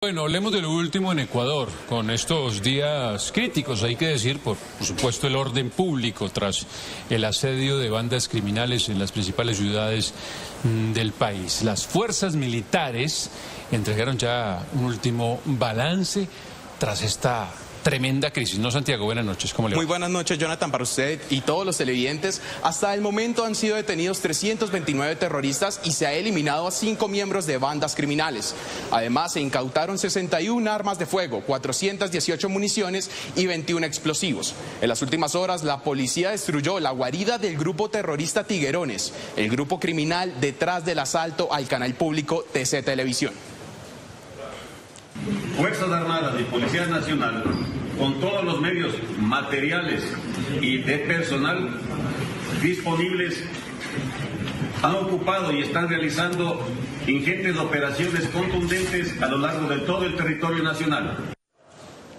Bueno, hablemos de lo último en Ecuador, con estos días críticos, hay que decir, por supuesto el orden público tras el asedio de bandas criminales en las principales ciudades del país. Las fuerzas militares entregaron ya un último balance tras esta tremenda crisis. ¿No, Santiago? Buenas noches, ¿cómo le va? Muy buenas noches, Jonathan, para usted y todos los televidentes. Hasta el momento han sido detenidos 329 terroristas y se ha eliminado a 5 miembros de bandas criminales. Además, se incautaron 61 armas de fuego, 418 municiones y 21 explosivos. En las últimas horas, la policía destruyó la guarida del grupo terrorista Tiguerones, el grupo criminal detrás del asalto al canal público TC Televisión. Fuerzas Armadas y Policía Nacional, con todos los medios materiales y de personal disponibles, han ocupado y están realizando ingentes operaciones contundentes a lo largo de todo el territorio nacional.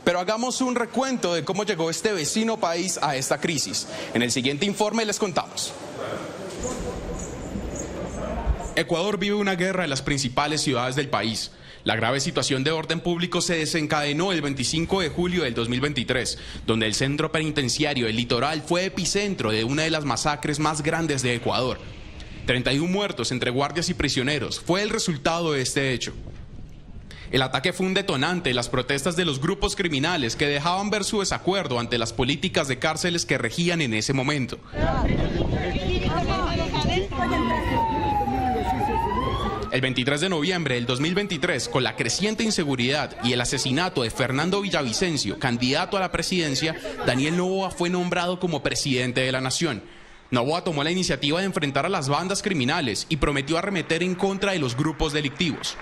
Pero hagamos un recuento de cómo llegó este vecino país a esta crisis. En el siguiente informe les contamos. Ecuador vive una guerra en las principales ciudades del país. La grave situación de orden público se desencadenó el 25 de julio del 2023, donde el centro penitenciario El Litoral fue epicentro de una de las masacres más grandes de Ecuador. 31 muertos entre guardias y prisioneros fue el resultado de este hecho. El ataque fue un detonante en las protestas de los grupos criminales que dejaban ver su desacuerdo ante las políticas de cárceles que regían en ese momento. El 23 de noviembre del 2023, con la creciente inseguridad y el asesinato de Fernando Villavicencio, candidato a la presidencia, Daniel Noboa fue nombrado como presidente de la nación. Noboa tomó la iniciativa de enfrentar a las bandas criminales y prometió arremeter en contra de los grupos delictivos.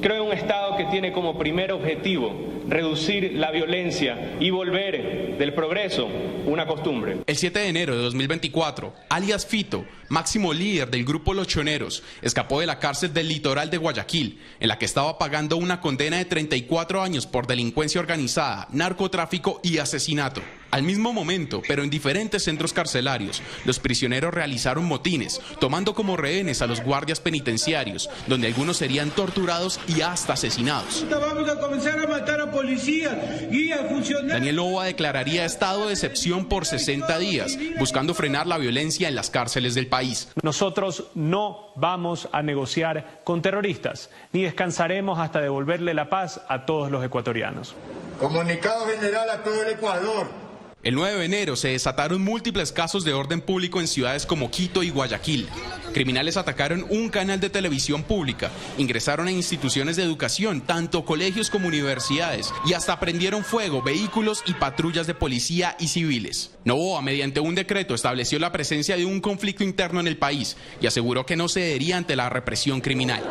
Creo en un Estado que tiene como primer objetivo reducir la violencia y volver del progreso una costumbre. El 7 de enero de 2024, alias Fito, máximo líder del grupo Los Choneros, escapó de la cárcel del Litoral de Guayaquil, en la que estaba pagando una condena de 34 años por delincuencia organizada, narcotráfico y asesinato. Al mismo momento, pero en diferentes centros carcelarios, los prisioneros realizaron motines, tomando como rehenes a los guardias penitenciarios, donde algunos serían torturados y hasta asesinados. Vamos a comenzar a matar a policías y a funcionarios. Daniel Noboa declararía estado de excepción por 60 días, buscando frenar la violencia en las cárceles del país. Nosotros no vamos a negociar con terroristas, ni descansaremos hasta devolverle la paz a todos los ecuatorianos. Comunicado general a todo el Ecuador. El 9 de enero se desataron múltiples casos de orden público en ciudades como Quito y Guayaquil. Criminales atacaron un canal de televisión pública, ingresaron a instituciones de educación, tanto colegios como universidades, y hasta prendieron fuego vehículos y patrullas de policía y civiles. Noboa, mediante un decreto, estableció la presencia de un conflicto interno en el país y aseguró que no cedería ante la represión criminal.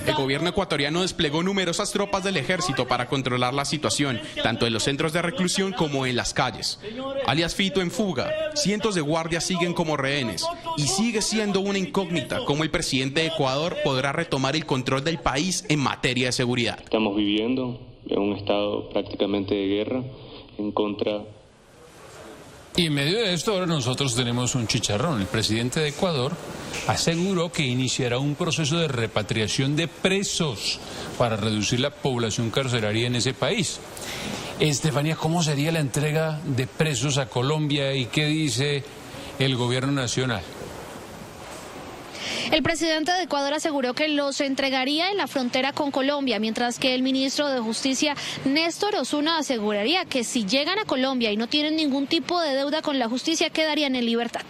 El gobierno ecuatoriano desplegó numerosas tropas del ejército para controlar la situación, tanto en los centros de reclusión como en las calles. Alias Fito en fuga, cientos de guardias siguen como rehenes y sigue siendo una incógnita cómo el presidente de Ecuador podrá retomar el control del país en materia de seguridad. Estamos viviendo en un estado prácticamente de guerra en contra. Y en medio de esto ahora nosotros tenemos un chicharrón. El presidente de Ecuador aseguró que iniciará un proceso de repatriación de presos para reducir la población carcelaria en ese país. Estefanía, ¿cómo sería la entrega de presos a Colombia y qué dice el gobierno nacional? El presidente de Ecuador aseguró que los entregaría en la frontera con Colombia, mientras que el ministro de Justicia, Néstor Osuna, aseguraría que si llegan a Colombia y no tienen ningún tipo de deuda con la justicia, quedarían en libertad.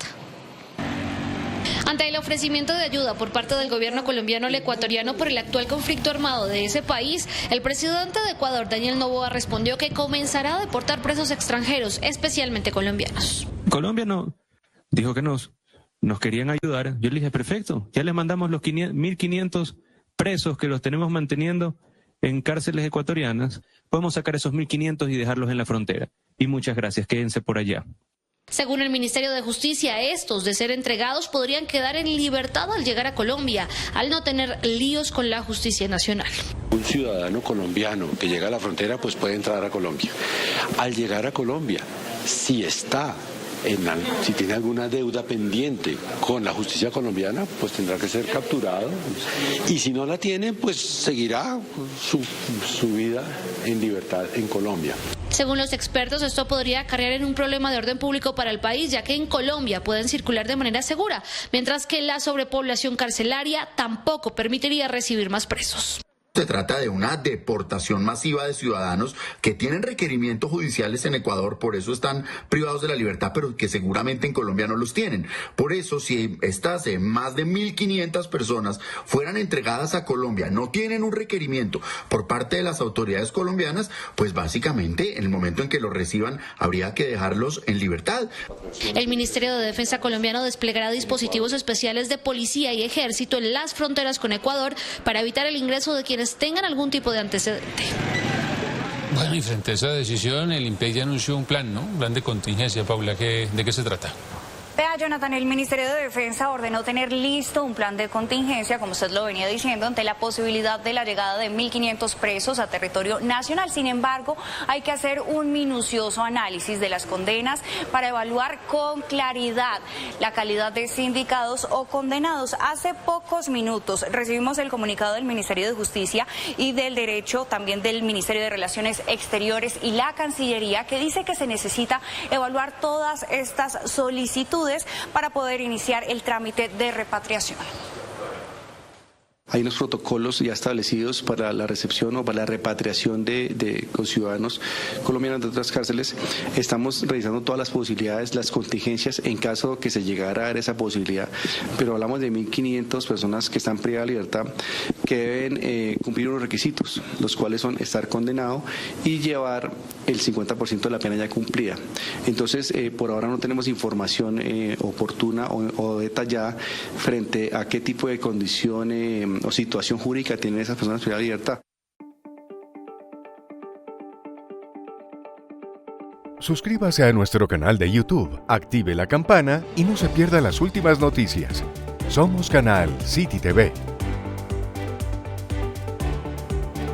Ante el ofrecimiento de ayuda por parte del gobierno colombiano al ecuatoriano por el actual conflicto armado de ese país, el presidente de Ecuador, Daniel Noboa, respondió que comenzará a deportar presos extranjeros, especialmente colombianos. Colombia no dijo que nos querían ayudar. Yo le dije, perfecto, ya les mandamos los 1.500 presos que los tenemos manteniendo en cárceles ecuatorianas. Podemos sacar esos 1.500 y dejarlos en la frontera. Y muchas gracias, quédense por allá. Según el Ministerio de Justicia, estos, de ser entregados, podrían quedar en libertad al llegar a Colombia, al no tener líos con la justicia nacional. Un ciudadano colombiano que llega a la frontera pues puede entrar a Colombia. Al llegar a Colombia, si está si tiene alguna deuda pendiente con la justicia colombiana, pues tendrá que ser capturado. Y si no la tiene, pues seguirá su vida en libertad en Colombia. Según los expertos, esto podría acarrear en un problema de orden público para el país, ya que en Colombia pueden circular de manera segura, mientras que la sobrepoblación carcelaria tampoco permitiría recibir más presos. Se trata de una deportación masiva de ciudadanos que tienen requerimientos judiciales en Ecuador, por eso están privados de la libertad, pero que seguramente en Colombia no los tienen. Por eso, si estas más de 1.500 personas fueran entregadas a Colombia, no tienen un requerimiento por parte de las autoridades colombianas, pues básicamente en el momento en que los reciban habría que dejarlos en libertad. El Ministerio de Defensa colombiano desplegará dispositivos especiales de policía y ejército en las fronteras con Ecuador para evitar el ingreso de quienes tengan algún tipo de antecedente. Bueno, y frente a esa decisión, el IMPEC ya anunció un plan, ¿no? Un plan de contingencia. Paula, ¿de qué se trata? Vea, Jonathan, el Ministerio de Defensa ordenó tener listo un plan de contingencia, como usted lo venía diciendo, ante la posibilidad de la llegada de 1.500 presos a territorio nacional. Sin embargo, hay que hacer un minucioso análisis de las condenas para evaluar con claridad la calidad de sindicados o condenados. Hace pocos minutos recibimos el comunicado del Ministerio de Justicia y del Derecho, también del Ministerio de Relaciones Exteriores y la Cancillería, que dice que se necesita evaluar todas estas solicitudes para poder iniciar el trámite de repatriación. Hay unos protocolos ya establecidos para la recepción o para la repatriación de los ciudadanos colombianos de otras cárceles. Estamos revisando todas las posibilidades, las contingencias en caso que se llegara a dar esa posibilidad. Pero hablamos de 1.500 personas que están privadas de libertad, que deben cumplir unos requisitos, los cuales son estar condenado y llevar el 50% de la pena ya cumplida. Entonces, por ahora no tenemos información oportuna o detallada frente a qué tipo de condición o situación jurídica tienen esas personas privadas de libertad. Suscríbase a nuestro canal de YouTube, active la campana y no se pierda las últimas noticias. Somos Canal City TV.